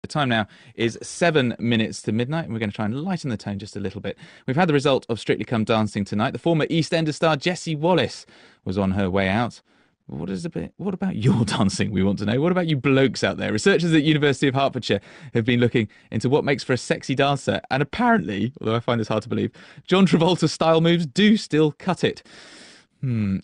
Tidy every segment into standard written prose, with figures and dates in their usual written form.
The time now is 7 minutes to midnight, and we're going to try and lighten the tone just a little bit. We've had the result of Strictly Come Dancing tonight. The former EastEnders star Jessie Wallace was on her way out. What about your dancing, we want to know? What about you blokes out there? Researchers at University of Hertfordshire have been looking into what makes for a sexy dancer, and apparently, although I find this hard to believe, John Travolta style moves do still cut it.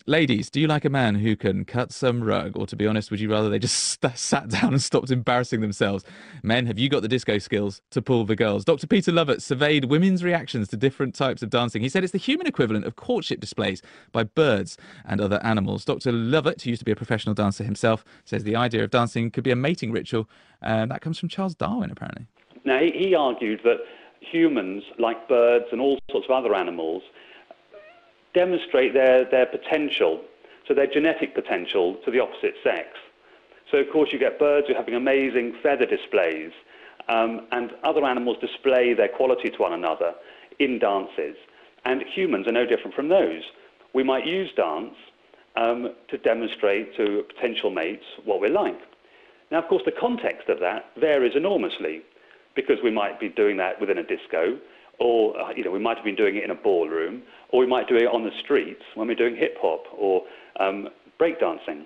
Ladies, do you like a man who can cut some rug? Or to be honest, would you rather they just sat down and stopped embarrassing themselves? Men, have you got the disco skills to pull the girls? Dr. Peter Lovatt surveyed women's reactions to different types of dancing. He said it's the human equivalent of courtship displays by birds and other animals. Dr. Lovatt, who used to be a professional dancer himself, says the idea of dancing could be a mating ritual. And that comes from Charles Darwin, apparently. Now, he argued that humans, like birds and all sorts of other animals, demonstrate their potential, so their genetic potential, to the opposite sex. So, of course, you get birds who are having amazing feather displays, and other animals display their quality to one another in dances. And humans are no different from those. We might use dance to demonstrate to potential mates what we're like. Now, of course, the context of that varies enormously, because we might be doing that within a disco, or we might have been doing it in a ballroom, or we might do it on the streets when we're doing hip-hop or breakdancing.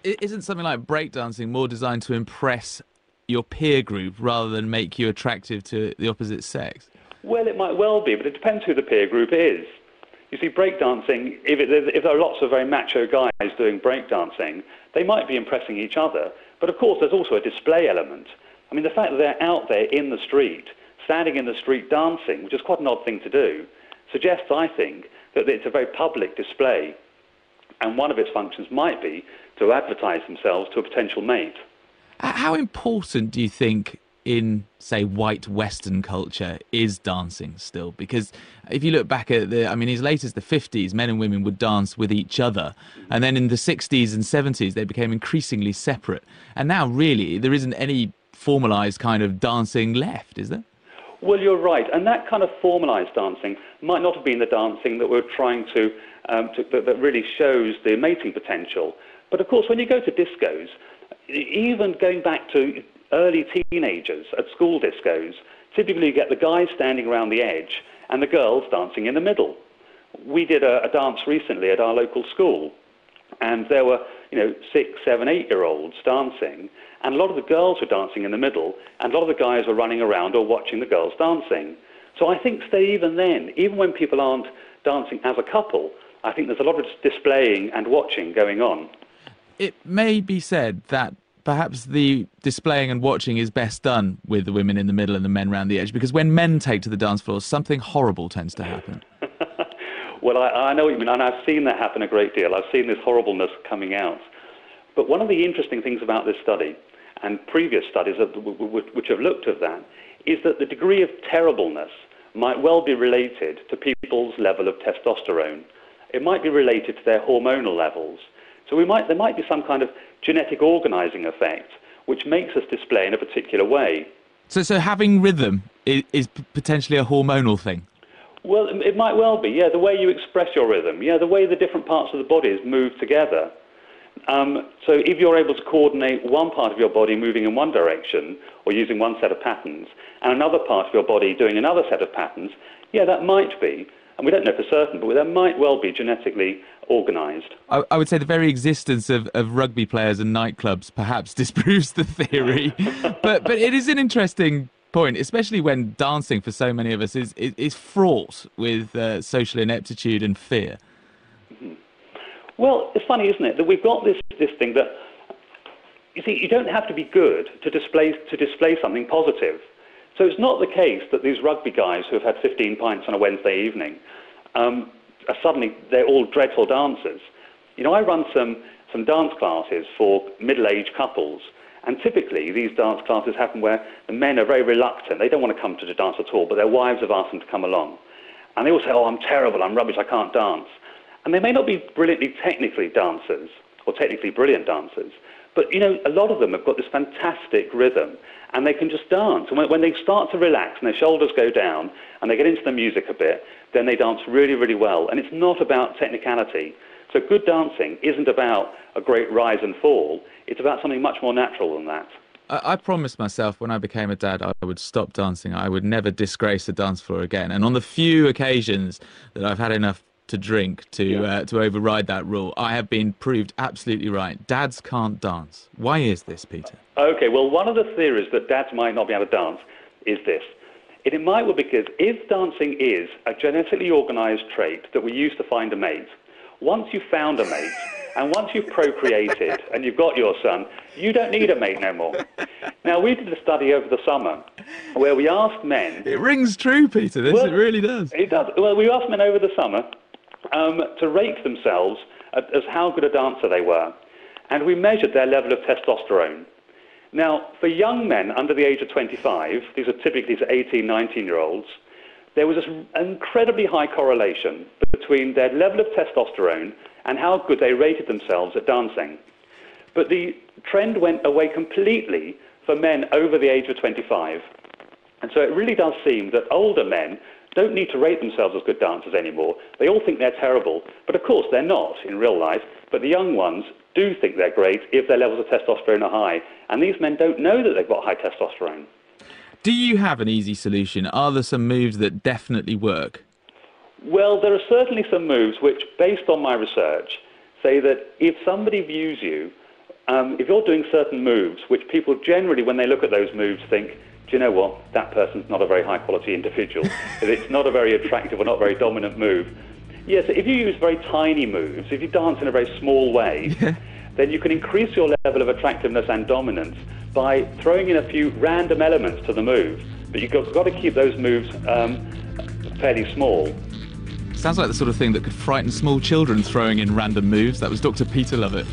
Isn't something like breakdancing more designed to impress your peer group rather than make you attractive to the opposite sex? Well, it might well be, but it depends who the peer group is. You see, breakdancing, if there are lots of very macho guys doing breakdancing, they might be impressing each other. But of course, there's also a display element. I mean, the fact that they're out there in the street, standing in the street dancing, which is quite an odd thing to do, suggests, I think, that it's a very public display, and one of its functions might be to advertise themselves to a potential mate. How important do you think in, say, white Western culture is dancing still? Because if you look back at as late as the 50s, men and women would dance with each other. And then in the 60s and 70s, they became increasingly separate. And now, really, there isn't any formalised kind of dancing left, is there? Well, you're right, and that kind of formalised dancing might not have been the dancing that we're trying that really shows the mating potential. But of course, when you go to discos, even going back to early teenagers at school discos, typically you get the guys standing around the edge and the girls dancing in the middle. We did a dance recently at our local school, and there were 6, 7, 8-year-olds dancing, and a lot of the girls were dancing in the middle, and a lot of the guys were running around or watching the girls dancing. So I think even then, even when people aren't dancing as a couple, I think there's a lot of displaying and watching going on. It may be said that perhaps the displaying and watching is best done with the women in the middle and the men round the edge, because when men take to the dance floors, something horrible tends to happen. Well, I know what you mean, and I've seen that happen a great deal. I've seen this horribleness coming out. But one of the interesting things about this study, and previous studies which have looked at that, is that the degree of terribleness might well be related to people's level of testosterone. It might be related to their hormonal levels. So there might be some kind of genetic organising effect which makes us display in a particular way. So having rhythm is potentially a hormonal thing? Well, it might well be, yeah, the way you express your rhythm, the way the different parts of the bodies move together. So if you're able to coordinate one part of your body moving in one direction or using one set of patterns and another part of your body doing another set of patterns, that might be, and we don't know for certain, but that might well be genetically organised. I would say the very existence of rugby players and nightclubs perhaps disproves the theory. but it is an interesting point, especially when dancing for so many of us is fraught with social ineptitude and fear. Mm-hmm. Well, it's funny, isn't it, that we've got this thing that, you see, you don't have to be good to display something positive. So it's not the case that these rugby guys who have had 15 pints on a Wednesday evening are suddenly, they're all dreadful dancers. I run some dance classes for middle-aged couples, and typically these dance classes happen where the men are very reluctant. They don't want to come to the dance at all, but their wives have asked them to come along. And they all say, oh, I'm terrible, I'm rubbish, I can't dance. And they may not be brilliantly technically dancers or technically brilliant dancers, but, a lot of them have got this fantastic rhythm and they can just dance. And when they start to relax and their shoulders go down and they get into the music a bit, then they dance really, really well. And it's not about technicality. So good dancing isn't about a great rise and fall. It's about something much more natural than that. I promised myself when I became a dad I would stop dancing. I would never disgrace the dance floor again. And on the few occasions that I've had enough to drink Yeah. to override that rule, I have been proved absolutely right. Dads can't dance. Why is this, Peter? Okay, well, one of the theories that dads might not be able to dance is this. It might well because if dancing is a genetically organized trait that we use to find a mate, once you've found a mate and once you've procreated and you've got your son, you don't need a mate no more. Now, we did a study over the summer where we asked men. It rings true, Peter. It really does. It does. Well, we asked men over the summer to rate themselves as how good a dancer they were. And we measured their level of testosterone. Now, for young men under the age of 25, these are typically 18, 19-year-olds, there was this incredibly high correlation between their level of testosterone and how good they rated themselves at dancing. But the trend went away completely for men over the age of 25. And so it really does seem that older men don't need to rate themselves as good dancers anymore. They all think they're terrible, but of course they're not in real life. But the young ones do think they're great if their levels of testosterone are high. And these men don't know that they've got high testosterone. Do you have an easy solution? Are there some moves that definitely work? Well, there are certainly some moves which, based on my research, say that if somebody views you, if you're doing certain moves, which people generally, when they look at those moves, think, do you know what, that person's not a very high-quality individual. It's not a very attractive or not very dominant move. Yes, if you use very tiny moves, if you dance in a very small way, then you can increase your level of attractiveness and dominance by throwing in a few random elements to the move. But you've got to keep those moves fairly small. Sounds like the sort of thing that could frighten small children, throwing in random moves. That was Dr. Peter Lovatt.